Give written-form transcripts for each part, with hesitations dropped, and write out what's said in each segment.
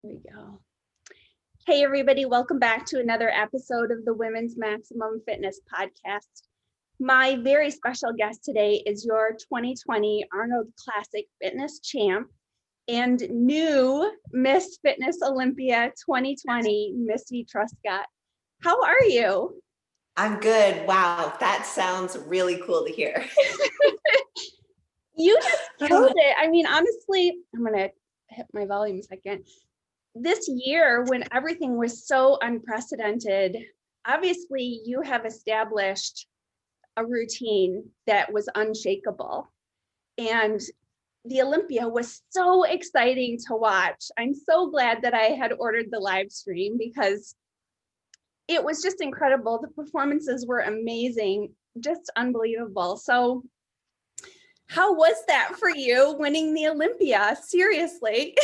There we go. Hey, everybody, welcome back to another episode of the Women's Maximum Fitness Podcast. My very special guest today is your 2020 Arnold Classic Fitness Champ and new Miss Fitness Olympia 2020, Missy Truscott. How are you? I'm good. Wow, that sounds really cool to hear. You just killed it. I mean, honestly, I'm going to hit my volume a second. This year, when everything was so unprecedented, obviously you have established a routine that was unshakable. And the Olympia was so exciting to watch. I'm so glad that I had ordered the live stream because it was just incredible. The performances were amazing, just unbelievable. So how was that for you winning the Olympia? Seriously.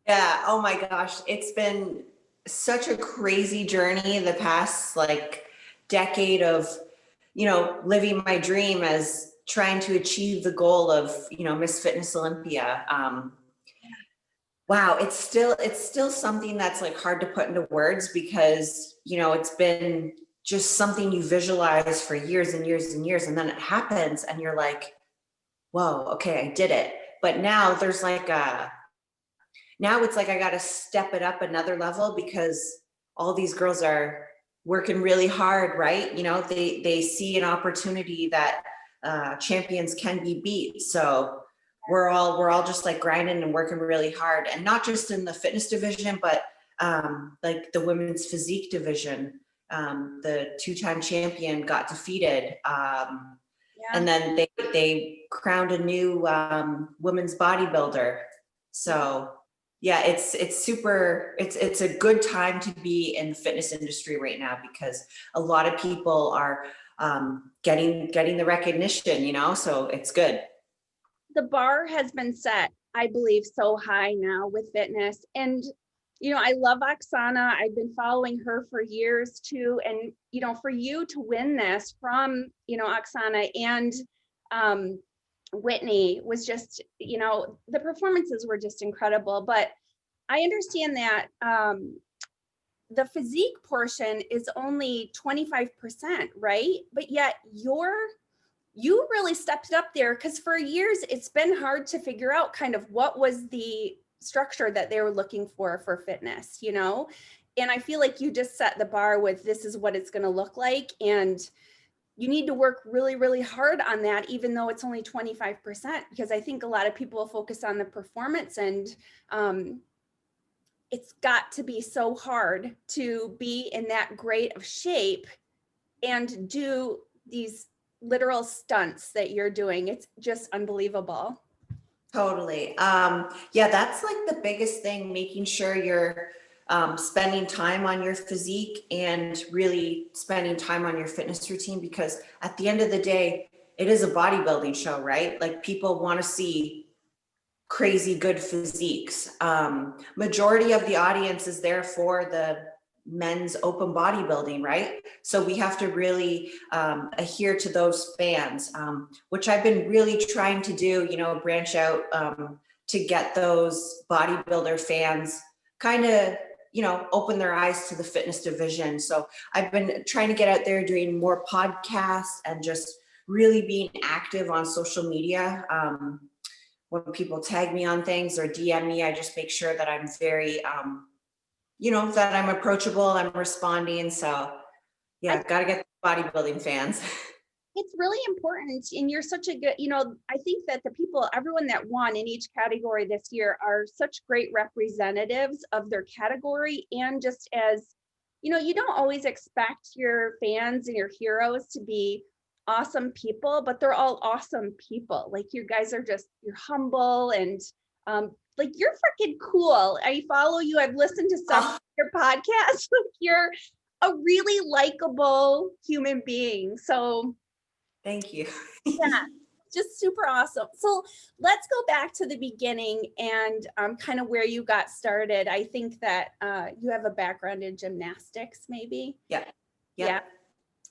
Yeah, oh my gosh, it's been such a crazy journey the past decade of, living my dream as trying to achieve the goal of, Miss Fitness Olympia. Wow, it's still something that's hard to put into words because, it's been just something you visualize for years and years and years. And then it happens and you're like, whoa, okay, I did it. But now there's now it's like I got to step it up another level because all these girls are working really hard, right? They see an opportunity that champions can be beat. So we're all just grinding and working really hard, and not just in the fitness division, but the women's physique division. The two-time champion got defeated. And then they crowned a new women's bodybuilder. So yeah, it's a good time to be in the fitness industry right now because a lot of people are getting the recognition, so it's good. The bar has been set, I believe, so high now with fitness. And, I love Oksana. I've been following her for years too. And, for you to win this from, Oksana and Whitney was just, the performances were just incredible. But I understand that the physique portion is only 25%, right? But yet you really stepped it up there because for years it's been hard to figure out kind of what was the structure that they were looking for fitness, and I feel like you just set the bar with this is what it's going to look like, and you need to work really, really hard on that, even though it's only 25%, because I think a lot of people focus on the performance, and it's got to be so hard to be in that great of shape and do these literal stunts that you're doing. It's just unbelievable. Totally. Yeah, that's the biggest thing, making sure you're spending time on your physique and really spending time on your fitness routine, because at the end of the day, it is a bodybuilding show, right? People want to see crazy good physiques. Majority of the audience is there for the men's open bodybuilding, right? So we have to really adhere to those fans, which I've been really trying to do, branch out to get those bodybuilder fans kind of, open their eyes to the fitness division. So I've been trying to get out there doing more podcasts and just really being active on social media. When people tag me on things or DM me, I just make sure that I'm very, that I'm approachable, I'm responding. So yeah, got to get the bodybuilding fans. It's really important. And you're such a good, I think that everyone that won in each category this year are such great representatives of their category. And just as, you don't always expect your fans and your heroes to be awesome people, but they're all awesome people. You guys are you're humble and you're freaking cool. I follow you. I've listened to some of your podcasts. You're a really likable human being. So thank you. Yeah, just super awesome. So let's go back to the beginning and kind of where you got started. I think that you have a background in gymnastics, maybe? Yeah.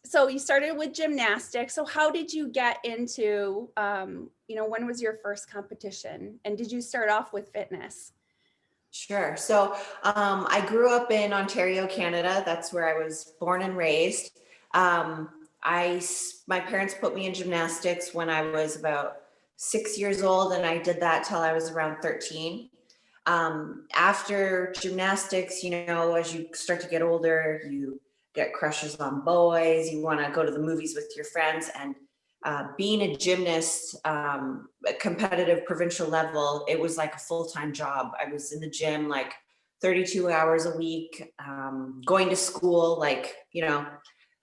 So you started with gymnastics. So how did you get into, when was your first competition? And did you start off with fitness? Sure. So I grew up in Ontario, Canada. That's where I was born and raised. Um, my parents put me in gymnastics when I was about 6 years old, and I did that till I was around 13. After gymnastics, you know, as you start to get older, you get crushes on boys, you want to go to the movies with your friends. And being a gymnast, at competitive provincial level, it was like a full-time job. I was in the gym like 32 hours a week, going to school, like, you know,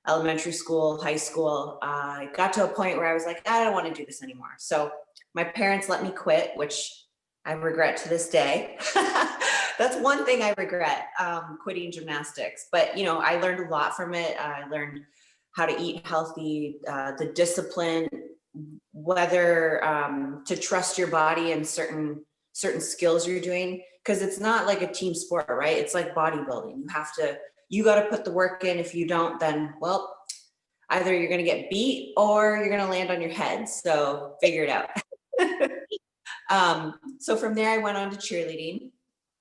elementary school, high school. I got to a point where I was like, I don't want to do this anymore. So my parents let me quit, which I regret to this day. That's one thing I regret, quitting gymnastics. But, you know, I learned a lot from it. I learned how to eat healthy, the discipline, whether to trust your body and certain skills you're doing, because it's not like a team sport, right? It's like bodybuilding. You got to put the work in. If you don't, then, well, either you're going to get beat or you're going to land on your head. So figure it out. So from there, I went on to cheerleading.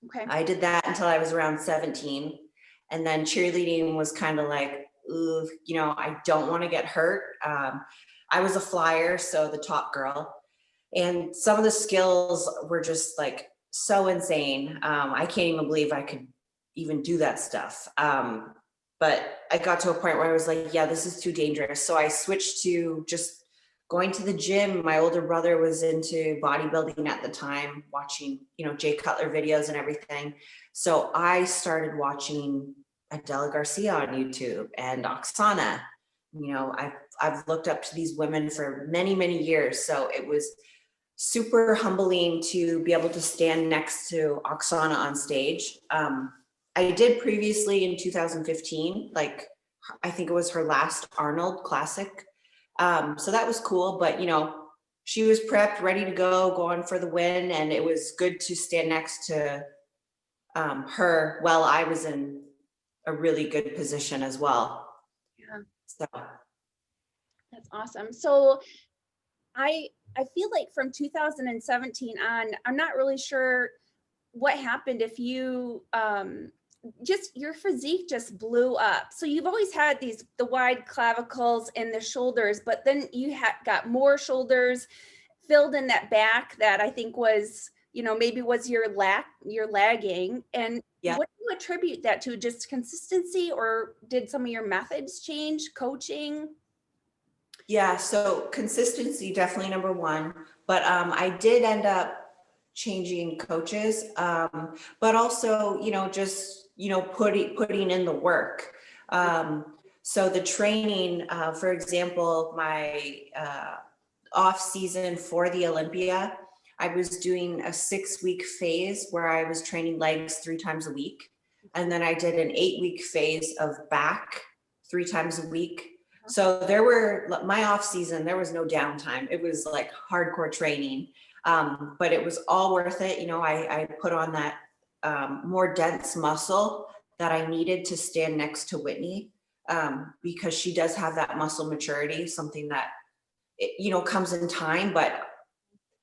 Okay. I did that until I was around 17. And then cheerleading was kind of like, ooh, you know, I don't want to get hurt. I was a flyer, so the top girl. And some of the skills were just like so insane. I can't even believe I could even do that stuff. But I got to a point where I was like, yeah, this is too dangerous. So I switched to just going to the gym. My older brother was into bodybuilding at the time, watching, you know, Jay Cutler videos and everything. So I started watching Adela Garcia on YouTube and Oksana. You know, I've looked up to these women for many, many years. So it was super humbling to be able to stand next to Oksana on stage. I did previously in 2015, like I think it was her last Arnold Classic. So that was cool, but you know, she was prepped, ready to go, going for the win. And it was good to stand next to her while I was in a really good position as well. Yeah. So That's awesome. So I feel like from 2017 on, I'm not really sure what happened if you just your physique just blew up. So you've always had the wide clavicles and the shoulders, but then you got more shoulders filled in that back that I think was, you know, maybe was your lagging. And yeah. what do you attribute that to? Just consistency, or did some of your methods change, coaching? Yeah, so consistency, definitely number one. But I did end up changing coaches, but also, you know, just, you know, putting in the work. So the training, for example, my off season for the Olympia, I was doing a 6-week phase where I was training legs 3 times a week. And then I did an 8-week phase of back 3 times a week. So my off season, there was no downtime. It was like hardcore training. But it was all worth it. You know, I put on that more dense muscle that I needed to stand next to Whitney, because she does have that muscle maturity, something that, you know, comes in time. But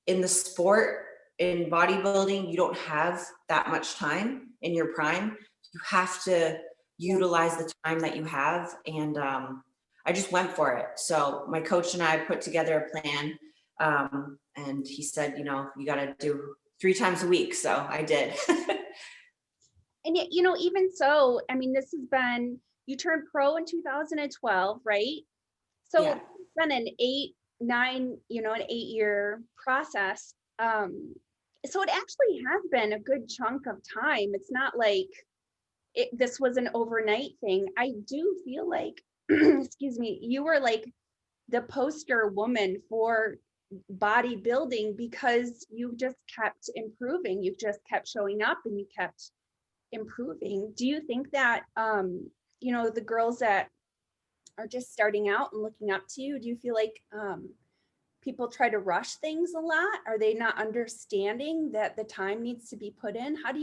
in the sport, in bodybuilding, you don't have that much time in your prime. You have to utilize the time that you have. And I just went for it. So my coach and I put together a plan. And he said, you know, you got to do 3 times a week. So I did. And yet, you know, even so, I mean, this has been, you turned pro in 2012, right? So Yeah. it's been an 8-year process. So it actually has been a good chunk of time. It's not like this was an overnight thing. I do feel like, excuse me, you were like the poster woman for bodybuilding because you just kept improving. You just kept showing up and you kept improving. Do you think that, you know, the girls that are just starting out and looking up to you, do you feel like people try to rush things a lot? Are they not understanding that the time needs to be put in? What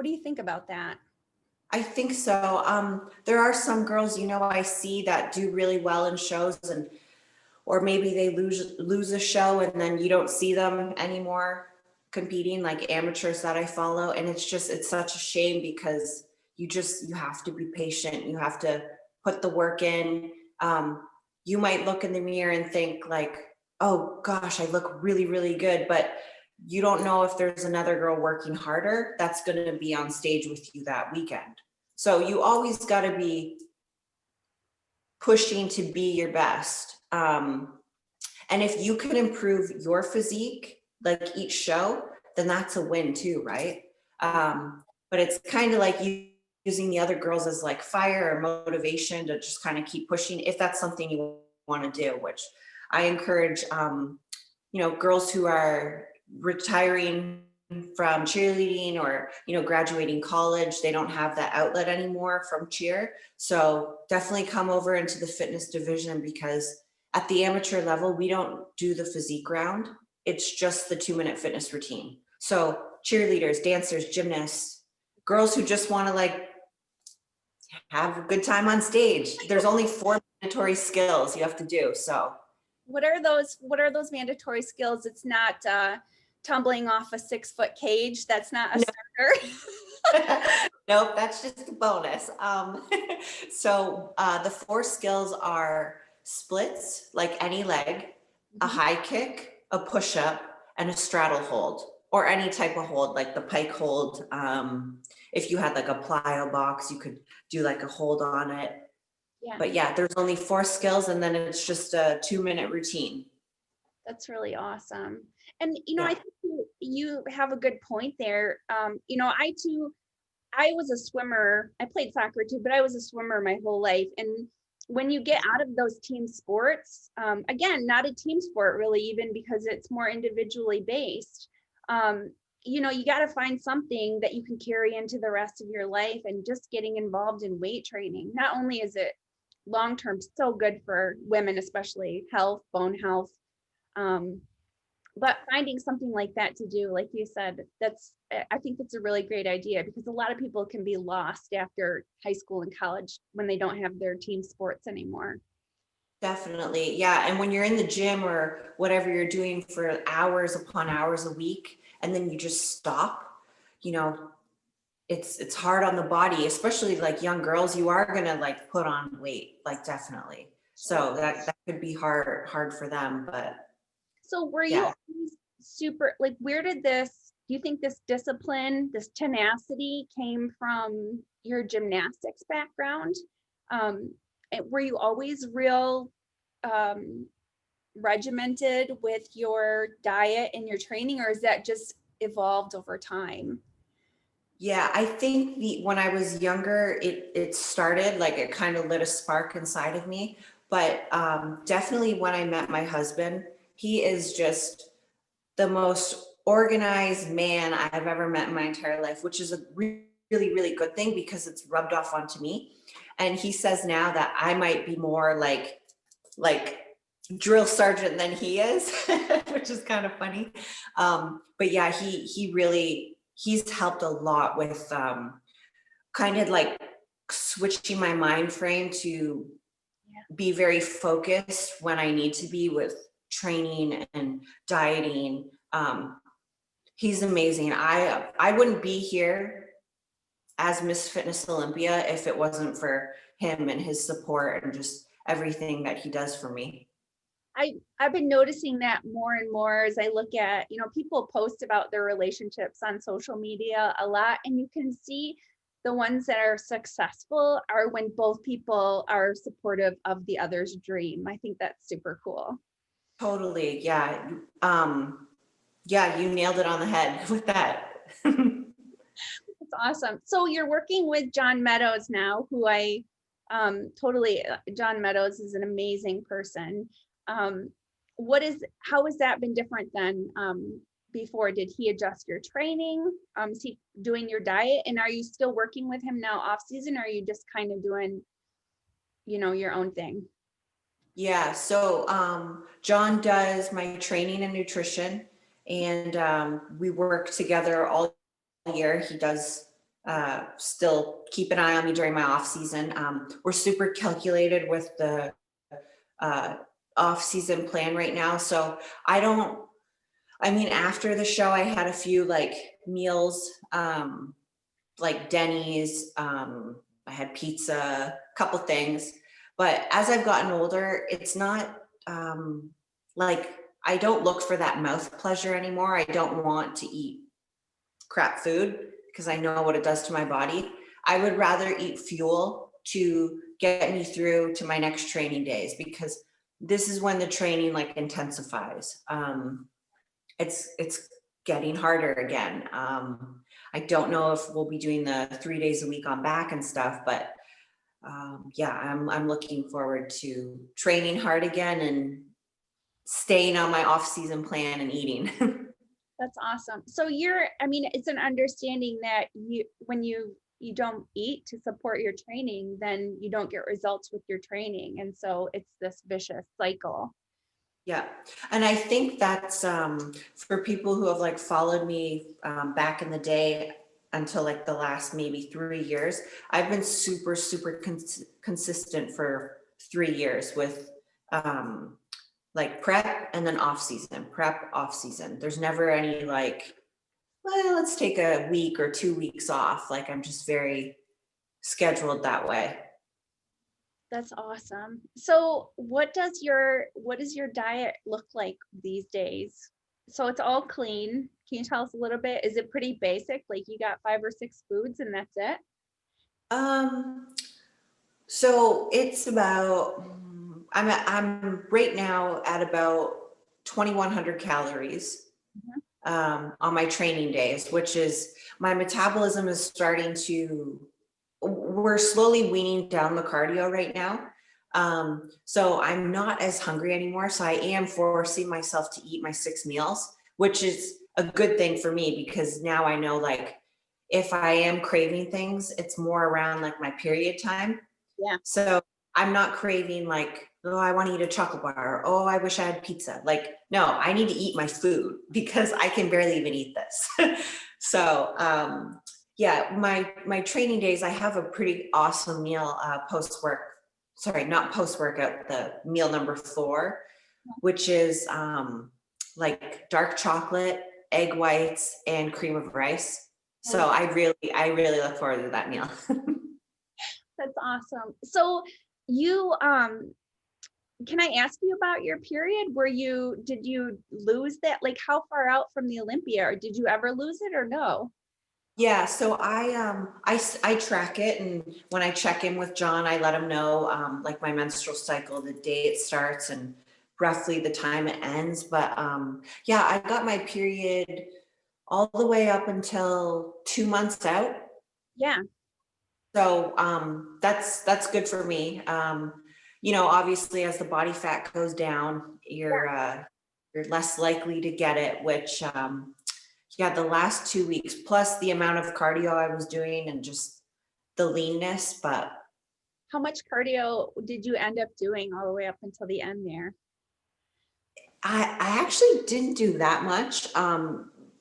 do you think about that? I think so. There are some girls, you know, I see that do really well in shows, or maybe they lose a show and then you don't see them anymore. competing, like amateurs that I follow. And it's such a shame because you have to be patient. You have to put the work in. You might look in the mirror and think like, oh gosh, I look really, really good. But you don't know if there's another girl working harder that's going to be on stage with you that weekend. So you always got to be pushing to be your best. And if you can improve your physique, like each show, then that's a win too, right? But it's kind of like using the other girls as like fire or motivation to just kind of keep pushing, if that's something you want to do, which I encourage, girls who are retiring from cheerleading or, graduating college, they don't have that outlet anymore from cheer. So definitely come over into the fitness division, because at the amateur level, we don't do the physique round. It's just the 2-minute fitness routine. So cheerleaders, dancers, gymnasts, girls who just want to like have a good time on stage. There's only 4 mandatory skills you have to do. So what are those mandatory skills? It's not tumbling off a 6-foot cage. That's not a starter. Nope, that's just a bonus. So the 4 skills are splits, like any leg, a high kick, a push-up, and a straddle hold, or any type of hold, like the pike hold. If you had like a plyo box, you could do like a hold on it. Yeah. But yeah, there's only 4 skills, and then it's just a 2-minute routine. That's really awesome. And, I think you have a good point there. I was a swimmer. I played soccer too, but I was a swimmer my whole life. And when you get out of those team sports, again, not a team sport really, even because it's more individually based. You got to find something that you can carry into the rest of your life, and just getting involved in weight training. Not only is it long-term so good for women, especially health, bone health, but finding something like that to do, like you said, I think that's a really great idea, because a lot of people can be lost after high school and college when they don't have their team sports anymore. Definitely. Yeah. And when you're in the gym or whatever you're doing for hours upon hours a week, and then you just stop, it's hard on the body, especially like young girls. You are going to like put on weight, like definitely. So that could be hard for them. But so were you always super, like, where did do you think this discipline, this tenacity came from your gymnastics background? Were you always real regimented with your diet and your training, or is that just evolved over time? Yeah, I think when I was younger, it started, like it kind of lit a spark inside of me. But definitely when I met my husband, he is just the most organized man I've ever met in my entire life, which is a really, really good thing, because it's rubbed off onto me. And he says now that I might be more like drill sergeant than he is, which is kind of funny. But yeah, he's helped a lot with kind of like switching my mind frame to be very focused when I need to be with training and dieting. He's amazing. I wouldn't be here as Miss Fitness Olympia if it wasn't for him and his support and just everything that he does for me. I've been noticing that more and more as I look at, people post about their relationships on social media a lot, and you can see the ones that are successful are when both people are supportive of the other's dream. I think that's super cool. Totally. Yeah. Yeah, you nailed it on the head with that. That's awesome. So you're working with John Meadows now, who John Meadows is an amazing person. How has that been different than before? Did he adjust your training? Is he doing your diet? And are you still working with him now off season, or are you just kind of doing, your own thing? Yeah. So John does my training and nutrition, and we work together all year. He does still keep an eye on me during my off season. We're super calculated with the off season plan right now. So I don't I mean, after the show, I had a few like meals, like Denny's. I had pizza, a couple things. But as I've gotten older, it's not like I don't look for that mouth pleasure anymore. I don't want to eat crap food because I know what it does to my body. I would rather eat fuel to get me through to my next training days, because this is when the training like intensifies. It's getting harder again. I don't know if we'll be doing the 3 days a week on back and stuff, but yeah, I'm looking forward to training hard again and staying on my off-season plan and eating. That's awesome. So I mean, it's an understanding that when you don't eat to support your training, then you don't get results with your training. And so it's this vicious cycle. Yeah. And I think that's for people who have like followed me back in the day until like the last maybe 3 years, I've been super, super consistent for 3 years with like prep and then off season, prep, off season. There's never any like, well, let's take a week or 2 weeks off. Like I'm just very scheduled that way. That's awesome. So what does your diet look like these days? So it's all clean. Can you tell us a little bit? Is it pretty basic? Like you got 5 or 6 foods and that's it? So it's about, I'm right now at about 2,100 calories on my training days, which is my metabolism is starting to, we're slowly weaning down the cardio right now. So I'm not as hungry anymore. So I am forcing myself to eat my 6 meals, which is a good thing for me because now I know like if I am craving things, it's more around like my period time. Yeah. So I'm not craving like, oh, I want to eat a chocolate bar. Oh, I wish I had pizza. Like, no, I need to eat my food because I can barely even eat this. So, yeah, my training days, I have a pretty awesome meal not post workout, the meal number 4, which is like dark chocolate, egg whites, and cream of rice. So I really look forward to that meal. That's awesome. So you can I ask you about your period? Did you lose that? Like how far out from the Olympia, or did you ever lose it or no? Yeah, so I track it, and when I check in with John, I let him know like my menstrual cycle, the day it starts, and roughly the time it ends. But yeah, I got my period all the way up until 2 months out. Yeah. So that's good for me. You know, obviously, as the body fat goes down, you're less likely to get it. Which yeah, the last 2 weeks plus the amount of cardio I was doing and just the leanness. But How much cardio did you end up doing all the way up until the end there? I actually didn't do that much.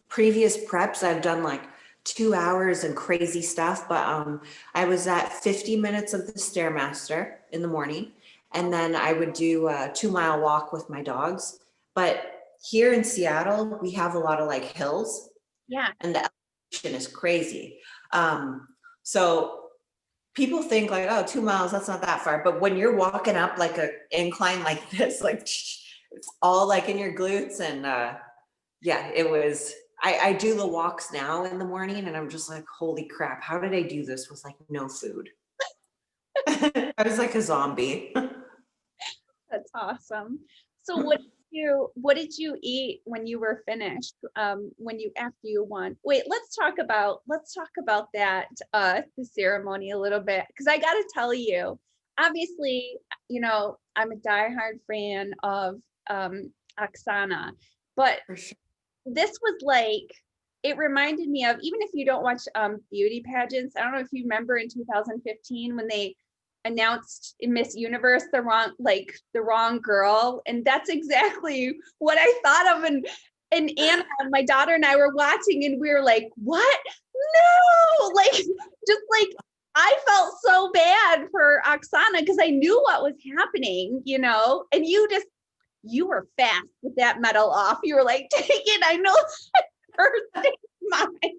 Previous preps, I've done like 2 hours and crazy stuff, but I was at 50 minutes of the Stairmaster in the morning, and then I would do a 2-mile walk with my dogs. But here in Seattle, we have a lot of like hills. Yeah. And the elevation is crazy. So people think like, oh, 2 miles, that's not that far. But when you're walking up like a incline like this, like it's all like in your glutes. And yeah, it was, I do the walks now in the morning and I'm just like, holy crap, how did I do this with like no food? I was like a zombie. That's awesome. So what did you eat when you were finished? After you won? Wait, let's talk about that the ceremony a little bit, because I got to tell you, obviously, you know, I'm a diehard fan of Oksana, but this was like, it reminded me of, even if you don't watch beauty pageants, I don't know if you remember in 2015 when they announced in Miss Universe the wrong girl, and that's exactly what I thought of. And Anna, my daughter, and I were watching, and we were like, "What? No!" Like, just like I felt so bad for Oksana because I knew what was happening, you know. And you you were fast with that medal off. You were like, take it. I know first is mine.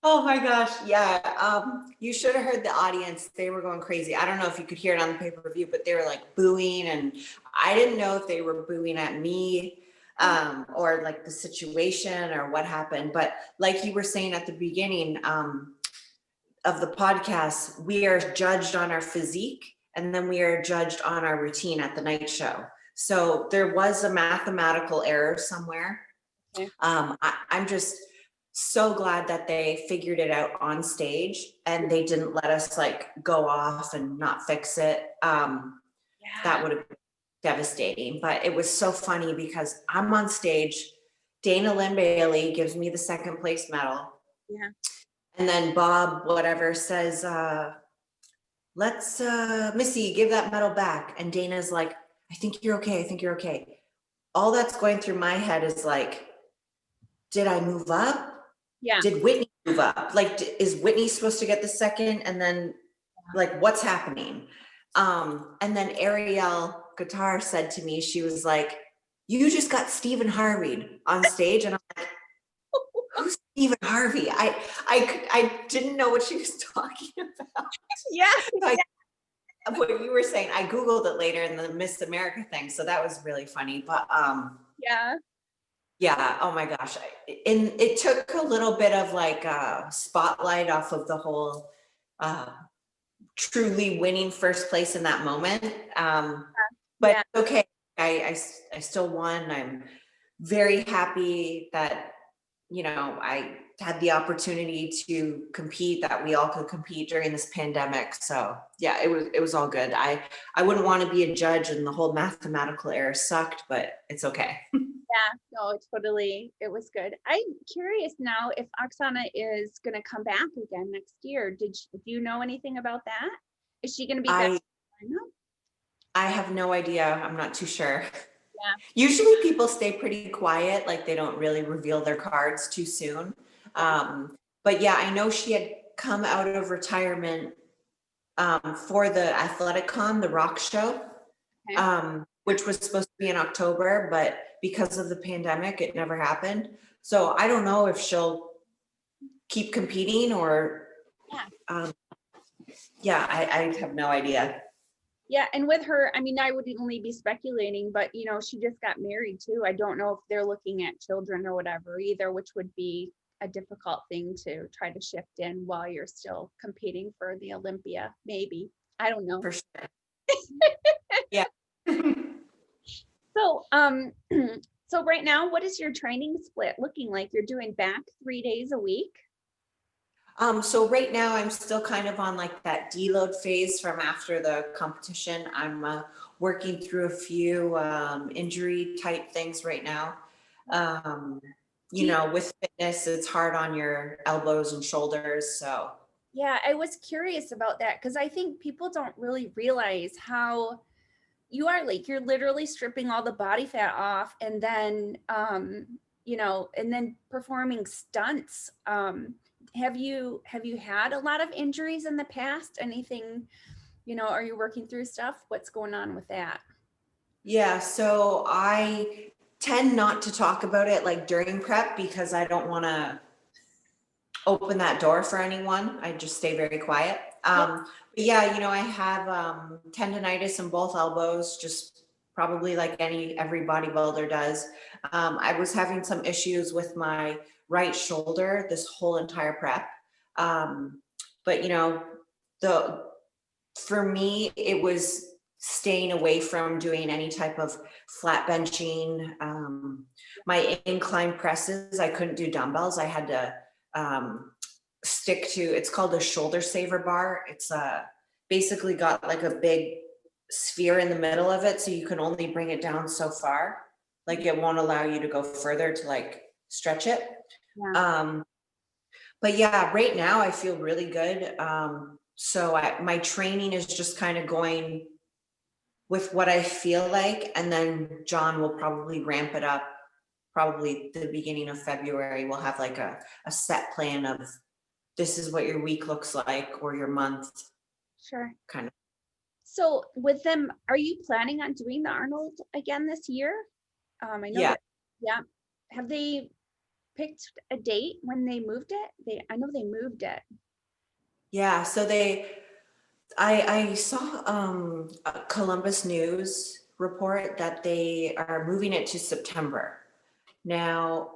Oh my gosh. Yeah. You should have heard the audience. They were going crazy. I don't know if you could hear it on the pay-per-view, but they were like booing, and I didn't know if they were booing at me, or like the situation or what happened. But like you were saying at the beginning, of the podcast, we are judged on our physique, and then we are judged on our routine at the night show. So there was a mathematical error somewhere. Okay. I'm just so glad that they figured it out on stage and they didn't let us like go off and not fix it. That would have been devastating, but it was so funny because I'm on stage. Dana Lynn Bailey gives me the second place medal. Yeah. And then Bob, whatever, says, let's, Missy, give that medal back. And Dana's like, I think you're okay. I think you're okay. All that's going through my head is like, did I move up? Yeah. Did Whitney move up? Like, is Whitney supposed to get the second? And then like, what's happening? And then Ariel Guitar said to me, she was like, you just got Stephen Harvied on stage. And I'm like, who's Stephen Harvey? I didn't know what she was talking about. Yeah. What you were saying, I Googled it later in the Miss America thing. So that was really funny. But yeah, oh my gosh. And it took a little bit of like a spotlight off of the whole truly winning first place in that moment. But okay, I still won. I'm very happy that, you know, I had the opportunity to compete, that we all could compete during this pandemic. So yeah, it was all good. I wouldn't want to be a judge, and the whole mathematical error sucked, but it's okay. Yeah, no, it was good. I'm curious now if Oksana is going to come back again next year. Do you know anything about that? Is she going to be back? I have no idea. I'm not too sure. Yeah. Usually people stay pretty quiet, like they don't really reveal their cards too soon. But yeah, I know she had come out of retirement for the Athletic Con, the rock show, which was supposed to be in October, but because of the pandemic, it never happened. So I don't know if she'll keep competing or, I have no idea. Yeah, and with her, I mean, I would only be speculating, but you know, she just got married too. I don't know if they're looking at children or whatever either, which would be a difficult thing to try to shift in while you're still competing for the Olympia. Maybe, I don't know. For sure. Yeah. So, so right now, what is your training split looking like? You're doing back 3 days a week? So right now I'm still kind of on like that deload phase from after the competition. I'm working through a few injury type things right now. You know, with fitness, it's hard on your elbows and shoulders. So yeah, I was curious about that because I think people don't really realize how you are like, you're literally stripping all the body fat off and then, you know, and then performing stunts. Have you had a lot of injuries in the past? Anything, you know, are you working through stuff? What's going on with that? yeah, so I tend not to talk about it like during prep because I don't want to open that door for anyone. I just stay very quiet. But yeah, you know, I have tendonitis in both elbows, just probably like every bodybuilder does. I was having some issues with my right shoulder this whole entire prep. But you know, for me, it was staying away from doing any type of flat benching. My incline presses, I couldn't do dumbbells. I had to stick to, it's called a shoulder saver bar. It's basically got like a big sphere in the middle of it, so you can only bring it down so far. Like it won't allow you to go further to like stretch it. But yeah, right now I feel really good. So my training is just kind of going with what I feel like, and then John will probably ramp it up. Probably the beginning of February, we'll have like a set plan of this is what your week looks like or your month. Sure. Kind of. So with them, are you planning on doing the Arnold again this year? I know Yeah. that, yeah. Have they picked a date when they moved it? I know they moved it. Yeah. So I saw a Columbus News report that they are moving it to September. Now,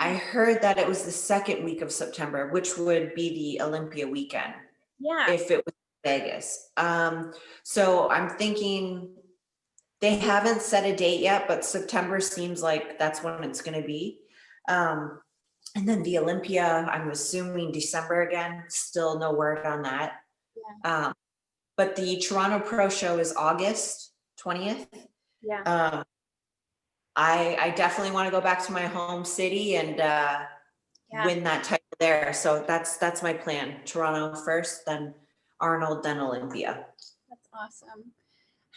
I Wow. heard that it was the second week of September, which would be the Olympia weekend Yeah, if it was Vegas. So I'm thinking they haven't set a date yet, but September seems like that's when it's going to be. Um, and then the Olympia, I'm assuming December again. Still no word on that. yeah, Um, but the Toronto Pro Show is August 20th. yeah. Um, I definitely want to go back to my home city and Yeah, win that title there. So that's my plan. Toronto first, then Arnold, then Olympia. that's awesome.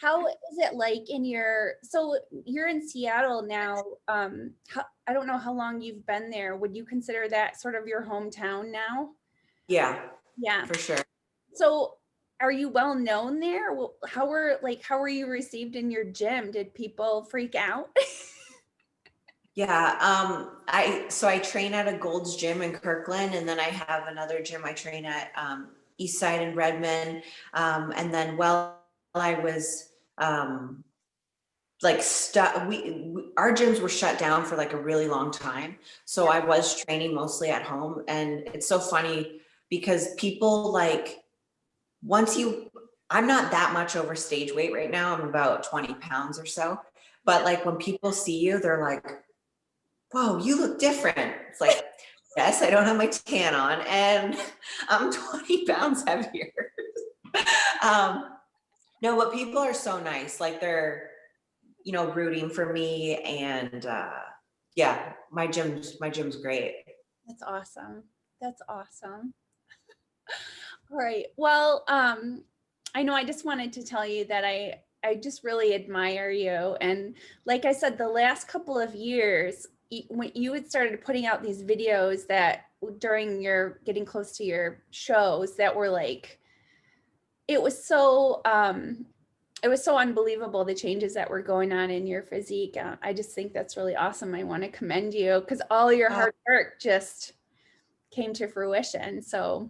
How is it like in so you're in Seattle now. I don't know how long you've been there. Would you consider that sort of your hometown now? Yeah, Yeah. for sure. So are you well known there? Well, how were you received in your gym? Did people freak out? Yeah, I train at a Gold's Gym in Kirkland, and then I have another gym I train at East Side in Redmond. And then while I was like stuck, our gyms were shut down for like a really long time, so I was training mostly at home. And it's so funny because people like once you, I'm not that much over stage weight right now. I'm about 20 pounds or so, but like when people see you, they're like, whoa, you look different. It's like, yes, I don't have my tan on and I'm 20 pounds heavier. um, no, but people are so nice. Like they're, rooting for me. And yeah, my gym's great. That's awesome. That's awesome. All right. Well, I know I just wanted to tell you that I just really admire you. And like I said, the last couple of years, when you had started putting out these videos that during your getting close to your shows that were like, it was so unbelievable the changes that were going on in your physique. I just think that's really awesome. I want to commend you because all your Uh, hard work just came to fruition. So,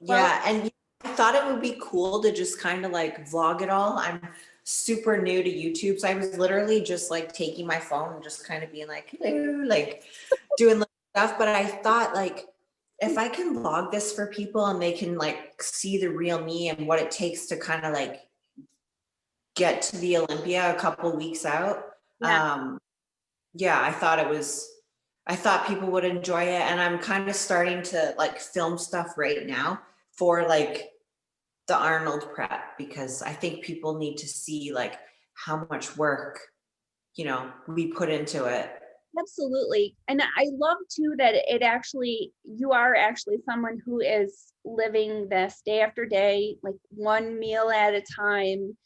well, yeah. And I thought it would be cool to just kind of like vlog it all. I'm super new to YouTube. So I was literally just like taking my phone and just kind of being like, hello, like doing little stuff. But I thought like, if I can vlog this for people and they can like see the real me and what it takes to kind of like get to the Olympia a couple weeks out. yeah. Yeah, I thought people would enjoy it. And I'm kind of starting to like film stuff right now for like the Arnold prep, because I think people need to see like how much work, we put into it. Absolutely. And I love too that you are actually someone who is living this day after day, like one meal at a time.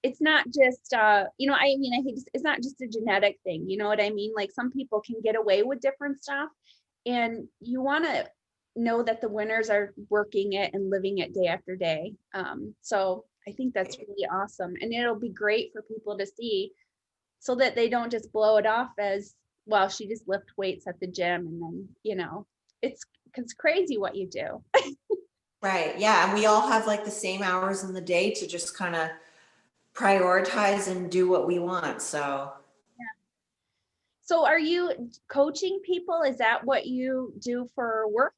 It's not just, I think it's not just a genetic thing. You know what I mean? Like some people can get away with different stuff, and you want to know that the winners are working it and living it day after day. So I think that's really awesome. And it'll be great for people to see so that they don't just blow it off as, well, she just lift weights at the gym. And then, it's crazy what you do. Right. Yeah. And we all have like the same hours in the day to just kind of prioritize and do what we want. So So are you coaching people? Is that what you do for work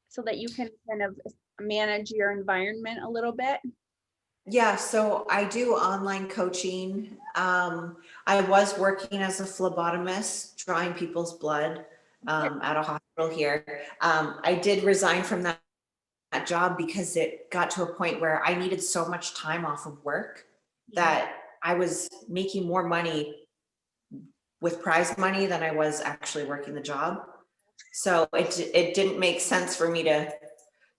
so that you can kind of manage your environment a little bit? yeah, so I do online coaching. I was working as a phlebotomist, drawing people's blood at a hospital here. I did resign from that job because it got to a point where I needed so much time off of work Yeah. that I was making more money with prize money than I was actually working the job. So it didn't make sense for me to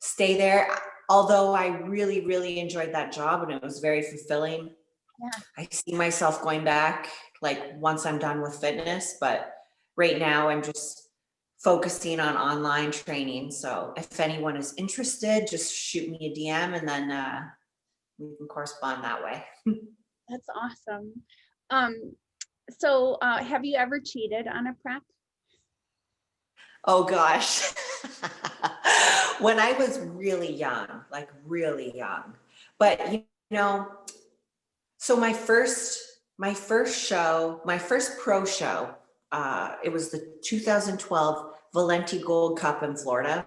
stay there. Although I really, really enjoyed that job and it was very fulfilling. Yeah. I see myself going back like once I'm done with fitness, but right now I'm just focusing on online training. So if anyone is interested, just shoot me a DM and then correspond that way. That's awesome. So have you ever cheated on a prep? Oh gosh. When I was really young, like really young, but so my first show, my first pro show, it was the 2012 Valenti Gold Cup in Florida.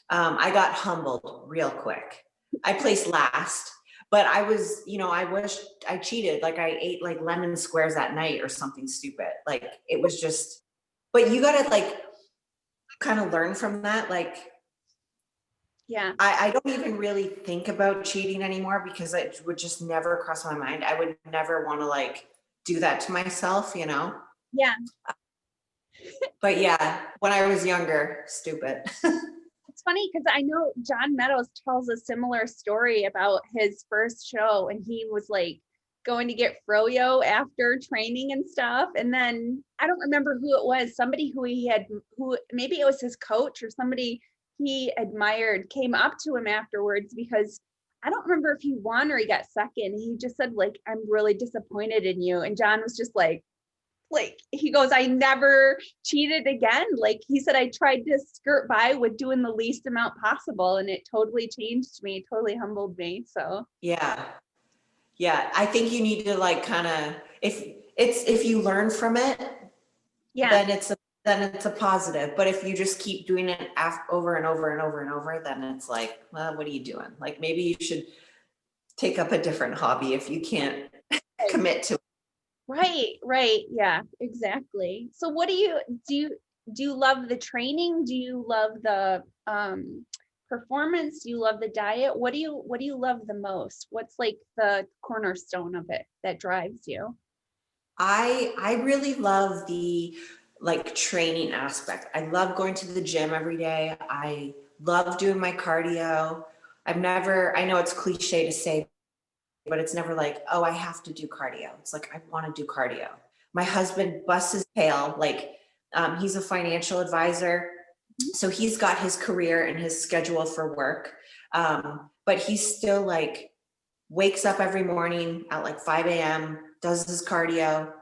I got humbled real quick. I placed last, but I was, I wish I cheated. Like I ate like lemon squares at night or something stupid. Like it was just, but you gotta like kind of learn from that. Like, Yeah. I don't even really think about cheating anymore because it would just never cross my mind. I would never want to like do that to myself, Yeah. But yeah, when I was younger, stupid. It's funny because I know John Meadows tells a similar story about his first show, and he was like going to get froyo after training and stuff. And then I don't remember who it was, somebody who maybe it was his coach or somebody he admired came up to him afterwards, because I don't remember if he won or he got second. He just said like, "I'm really disappointed in you." And John was just like he goes, "I never cheated again." Like he said, "I tried to skirt by with doing the least amount possible, and it totally changed me, totally humbled me." So Yeah. I think you need to like kind of, if you learn from it, yeah, then it's a positive. But if you just keep doing it over and over and over and over, then it's like, well, what are you doing? Like maybe you should take up a different hobby if you can't commit to it. right, yeah, exactly. So what do you love the training? Do you love the performance? Do you love the diet? What do you love the most? What's like the cornerstone of it that drives you? I really love the like training aspect. I love going to the gym every day. I love doing my cardio. I know it's cliche to say, but it's never like, oh, I have to do cardio. It's like, I want to do cardio. My husband busts his tail. Like, he's a financial advisor. So he's got his career and his schedule for work. But he's still like, wakes up every morning at like 5 a.m., does his cardio,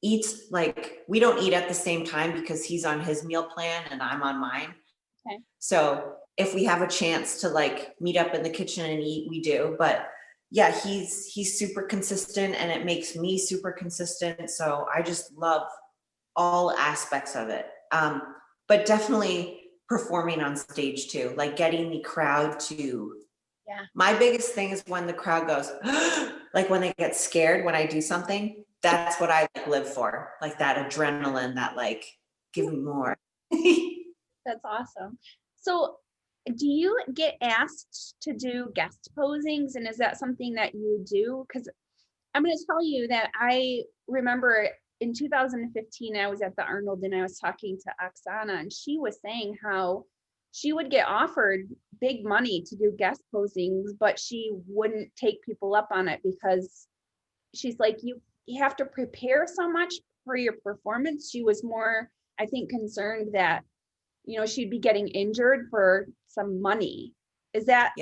eats like, we don't eat at the same time because he's on his meal plan and I'm on mine. Okay. So if we have a chance to like meet up in the kitchen and eat, we do. But yeah, he's super consistent and it makes me super consistent. So I just love all aspects of it. But definitely performing on stage too, like getting the crowd to, Yeah. my biggest thing is when the crowd goes, like when they get scared when I do something, that's what I live for. Like that adrenaline, that like, give me more. That's awesome. So do you get asked to do guest posings, and is that something that you do? Because I'm going to tell you that I remember in 2015, I was at the Arnold and I was talking to Oksana, and she was saying how she would get offered big money to do guest posings, but she wouldn't take people up on it because she's like, you have to prepare so much for your performance. She was more, I think, concerned that she'd be getting injured for some money. Is that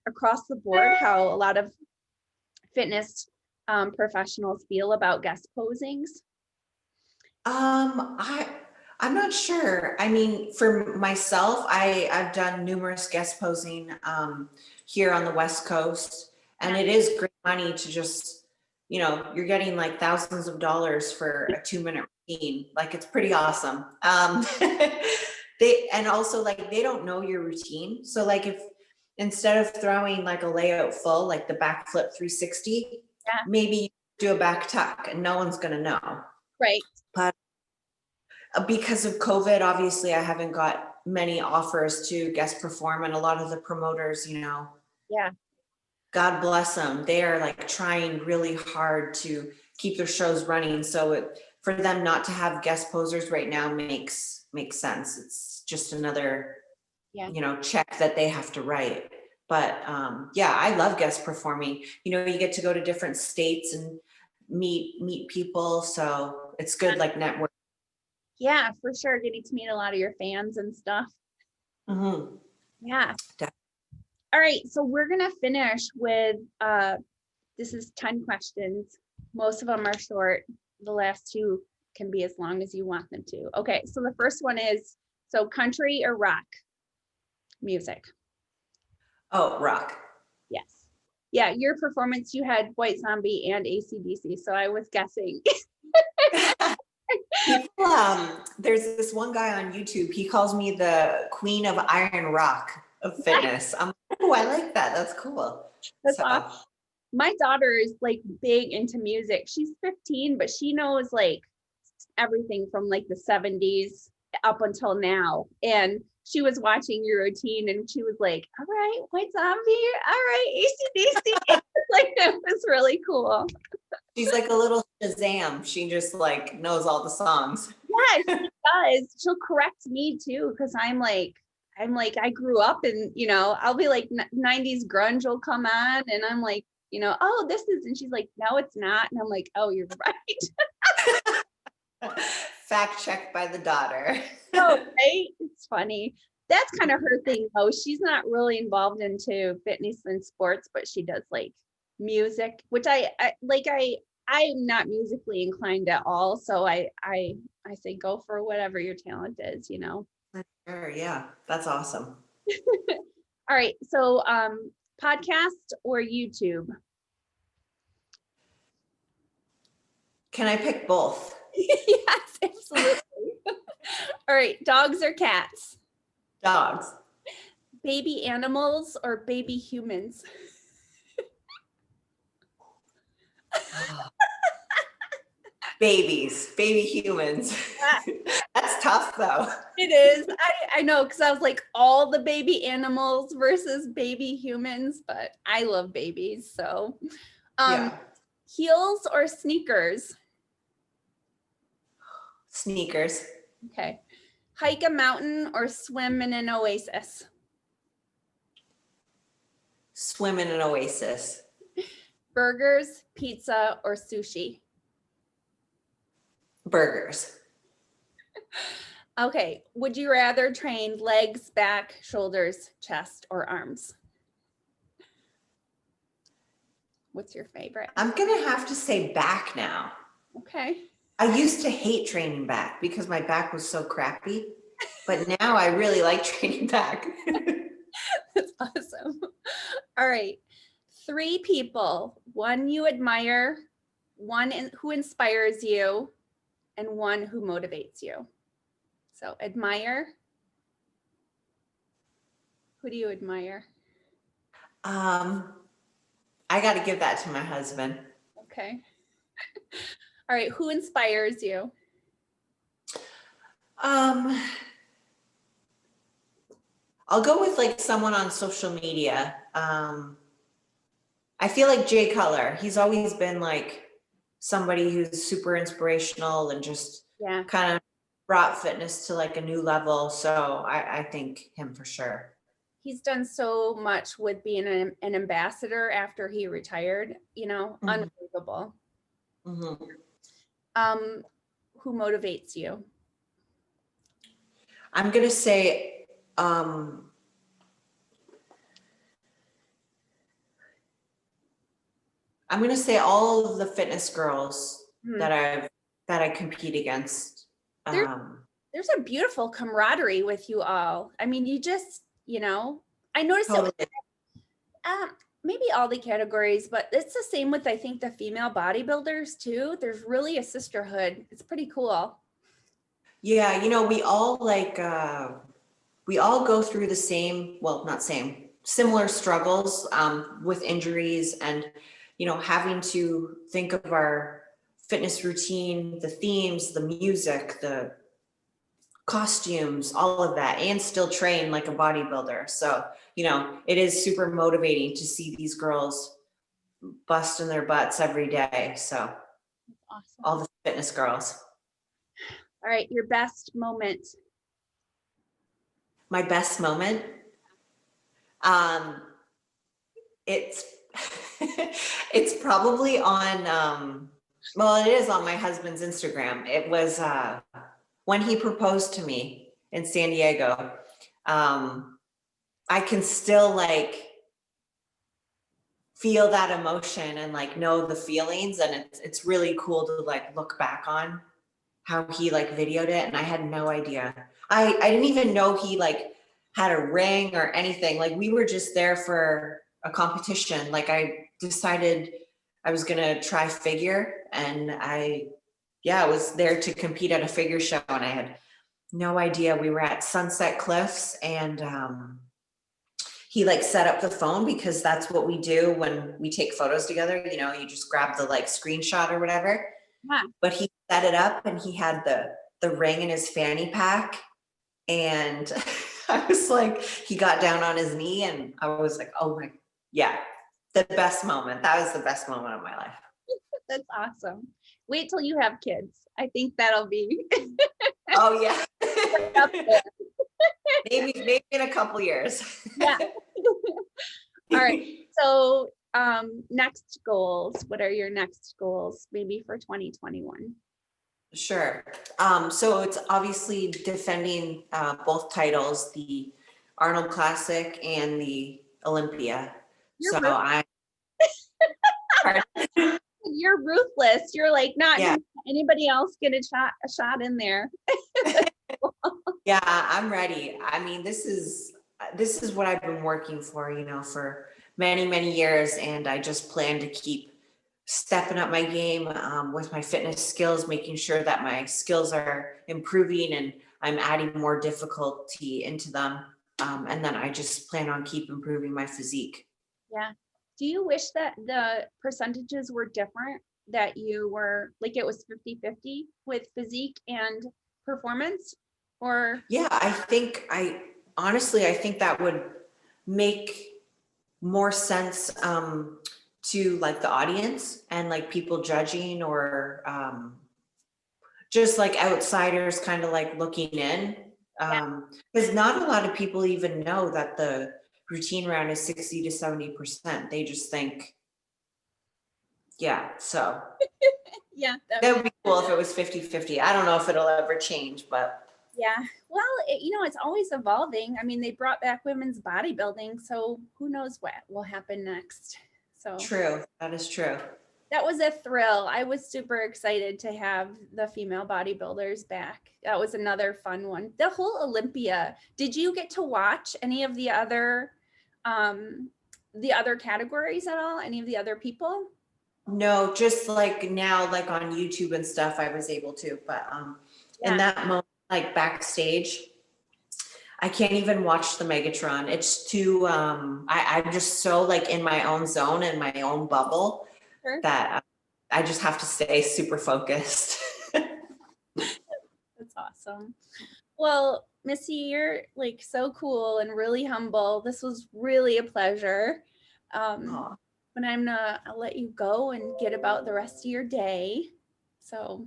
across the board how a lot of fitness professionals feel about guest posings? I'm not sure. I mean, for myself, I've done numerous guest posing here on the West Coast, and it is great money to just, you're getting like thousands of dollars for a 2-minute routine. Like it's pretty awesome. And also like they don't know your routine. So like if instead of throwing like a layout full, like the backflip 360, maybe you do a back tuck and no one's gonna know. Right. But because of COVID, obviously I haven't got many offers to guest perform, and a lot of the promoters, God bless them, they are like trying really hard to keep their shows running. So for them not to have guest posers right now makes sense. It's just another check that they have to write. But I love guest performing. You get to go to different states and meet people, so it's good, like network. Yeah, for sure, getting to meet a lot of your fans and stuff. Mm-hmm. Yeah. Definitely. All right, so we're gonna finish with, this is 10 questions. Most of them are short. The last two can be as long as you want them to. Okay, so the first one is, so country or rock music? Oh, rock. Yes. Yeah, your performance, you had White Zombie and AC/DC, so I was guessing. People, there's this one guy on YouTube, he calls me the queen of iron rock of fitness. I'm like, oh, I like that. That's cool. That's So, awesome. My daughter is like big into music. She's 15, but she knows like everything from like the 70s up until now. And she was watching your routine and she was like, all right, White Zombie, all right, AC/DC. Like, it was really cool. she's like a little Shazam. She just like knows all the songs. Yeah, she does. She'll correct me too, because I grew up and, I'll be like 90s grunge will come on and I'm like, oh, this is, and she's like, no, it's not. And I'm like, oh, you're right. Fact checked by the daughter. Oh, right? It's funny. That's kind of her thing though. She's not really involved into fitness and sports, but she does like music, which I'm not musically inclined at all. So I say go for whatever your talent is, Sure, yeah, that's awesome. All right. So podcast or YouTube? Can I pick both? Yes, absolutely. All right. Dogs or cats? Dogs. Baby animals or baby humans? Baby humans. That's tough though. It is. I know, because I was like all the baby animals versus baby humans, but I love babies. So Yeah. heels or sneakers? Sneakers. Okay. Hike a mountain or swim in an oasis? Swim in an oasis. Burgers, pizza, or sushi? Burgers. Okay. Would you rather train legs, back, shoulders, chest, or arms? What's your favorite? I'm gonna have to say back now. Okay. I used to hate training back because my back was so crappy, but now I really like training back. That's awesome. All right. 3 people, one you admire, one who inspires you, and one who motivates you. So admire. Who do you admire? I got to give that to my husband. Okay. All right. Who inspires you? I'll go with like someone on social media. I feel like Jay Cutler. He's always been like somebody who's super inspirational and just kind of brought fitness to like a new level. So I think him for sure. He's done so much with being an ambassador after he retired, unbelievable. Mm-hmm. Who motivates you? I'm going to say, I'm going to say all of the fitness girls that I compete against. There's a beautiful camaraderie with you all. I mean, you just, I noticed totally. Maybe all the categories, but it's the same with, I think, the female bodybuilders too. There's really a sisterhood. It's pretty cool. Yeah. We all we all go through the similar struggles with injuries and, having to think of our fitness routine, the themes, the music, the costumes, all of that, and still train like a bodybuilder. So, it is super motivating to see these girls busting their butts every day. So Awesome. All the fitness girls. All right. Your best moment. My best moment. It's, it's probably on, it is on my husband's Instagram. It was, when he proposed to me in San Diego. I can still feel that emotion and like know the feelings. And it's really cool to like look back on how he like videoed it. And I had no idea. I didn't even know he like had a ring or anything. Like we were just there for a competition. Like I decided I was gonna try figure, and I was there to compete at a figure show, and I had no idea. We were at Sunset Cliffs, and he like set up the phone, because that's what we do when we take photos together. You know, you just grab the like screenshot or whatever. Yeah. But he set it up, and he had the ring in his fanny pack. And I was like, he got down on his knee, and I was like, oh my, yeah, the best moment. That was the best moment of my life. That's awesome. Wait till you have kids. I think that'll be Oh yeah. up there. maybe in a couple years. Yeah. All right. So next goals. What are your next goals maybe for 2021? Sure. So it's obviously defending both titles, the Arnold Classic and the Olympia. You're So You're ruthless. You're like, not Yeah. anybody else get a shot in there. Yeah, I'm ready. I mean, this is what I've been working for, you know, for many, many years. And I just plan to keep stepping up my game with my fitness skills, making sure that my skills are improving and I'm adding more difficulty into them. And then I just plan on keep improving my physique. Yeah. Do you wish that the percentages were different, that you were like it was 50-50 with physique and performance? Or Yeah, I honestly think that would make more sense to like the audience and like people judging, or just like outsiders kind of like looking in. Because not a lot of people even know that the routine round is 60 to 70%. They just think, yeah, so yeah, that would be cool if it was 50-50. I don't know if it'll ever change, but yeah. Well, it's always evolving. I mean, they brought back women's bodybuilding, so who knows what will happen next. So true. That is true. that was a thrill. I was super excited to have the female bodybuilders back. That was another fun one. The whole Olympia. Did you get to watch any of the other categories at all? Any of the other people? No, just like now, like on YouTube and stuff, I was able to, but in that moment, like backstage, I can't even watch the Megatron. It's too, I'm just so like in my own zone, in my own bubble, Sure. that I just have to stay super focused. That's awesome. Well, Missy, you're like so cool and really humble. This was really a pleasure. But I'll let you go and get about the rest of your day. So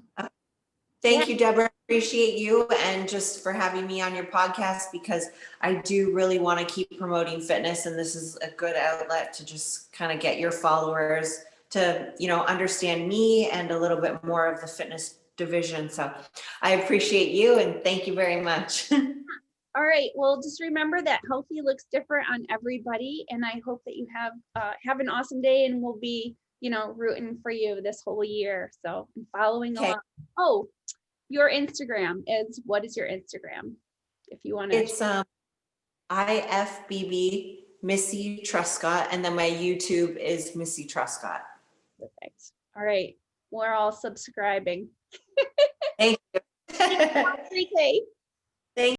Thank you, Deborah. Appreciate you, and just for having me on your podcast, because I do really want to keep promoting fitness, and this is a good outlet to just kind of get your followers to, you know, understand me and a little bit more of the fitness division. So I appreciate you, and thank you very much. all right. Well, just remember that healthy looks different on everybody, and I hope that you have an awesome day, and we'll be, rooting for you this whole year. So I'm following along. Oh, your Instagram what is your Instagram? If you want to. It's IFBB Missy Truscott, and then my YouTube is Missy Truscott. Perfect. All right. We're all subscribing. Thank you. Have a great day.